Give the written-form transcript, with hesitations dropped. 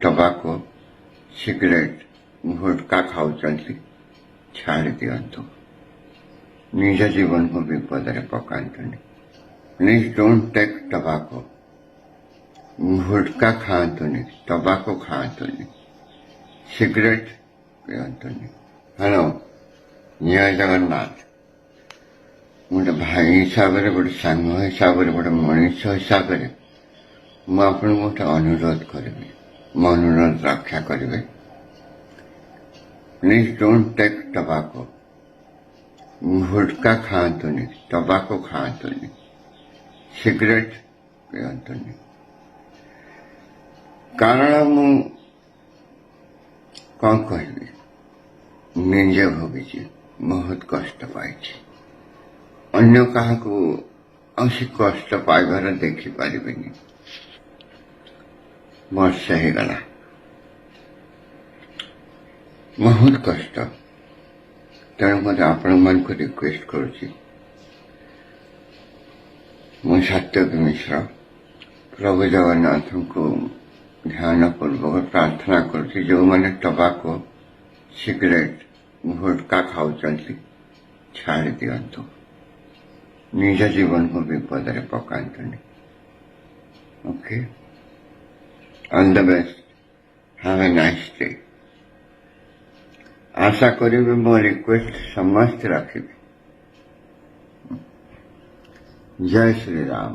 Tobacco cigarette ଗୁଟ୍ଖା ଖାଉଛନ୍ତି ଛାଡ଼ି ଦିଅନ୍ତୁ। ନିଜ ଜୀବନକୁ ବିପଦରେ ପକାନ୍ତୁନି। Please don't take tobacco. ଗୁଟ୍ଖା ଖାଆନ୍ତୁନି, ଟବାକୋ ଖାଆନ୍ତୁନି, ସିଗାରେଟ୍ ପିଅନ୍ତୁନି। ହ୍ୟାଲୋ, ଜୟ ଜଗନ୍ନାଥ। ଗୋଟେ ଭାଇ ହିସାବରେ, ଗୋଟେ ସାଙ୍ଗ ହିସାବରେ, ଗୋଟେ ମଣିଷ ହିସାବରେ ମୁଁ ଆପଣଙ୍କୁ ଗୋଟେ ଅନୁରୋଧ କରିବି, ମୋ ଅନୁରୋଧ ରକ୍ଷା କରିବେ। Please don't take tobacco. ଗୁଟ୍ଖା ଖାଆନ୍ତୁନି, ଟବାକୋ ଖାଆନ୍ତୁନି, ସିଗାରେଟ୍ ପିଅନ୍ତୁନି। କାରଣ ମୁଁ କ'ଣ କହିବି, ନିଜେ ଭୋଗିଛି, ବହୁତ କଷ୍ଟ ପାଇଛି। ଅନ୍ୟ କାହାକୁ ଆଉ ସେ କଷ୍ଟ ପାଇବାର ଦେଖିପାରିବିନି। ବର୍ଷେ ହେଇଗଲା, ବହୁତ କଷ୍ଟ। ତେଣୁ ମୋତେ ଆପଣମାନଙ୍କୁ ରିକ୍ୱେଷ୍ଟ କରୁଛି, ମୁଁ ସାତ୍ୟକୀ ମିଶ୍ର ପ୍ରଭୁ ଜଗନ୍ନାଥଙ୍କୁ ଧ୍ୟାନ ପୂର୍ବକ ପ୍ରାର୍ଥନା କରୁଛି, ଯେଉଁମାନେ ଟବାକୋ ସିଗାରେଟ୍ ଗୁଟ୍ଖା ଖାଉଛନ୍ତି ଛାଡ଼ି ଦିଅନ୍ତୁ। ନିଜ ଜୀବନକୁ ବିପଦରେ ପକାନ୍ତୁନି। Okay, all the best, have a nice day. ଆଶା କରିବି ମୋ ରିକ୍ୱେଷ୍ଟ ସମସ୍ତେ ରଖିବେ। ଜୟ ଶ୍ରୀ ରାମ।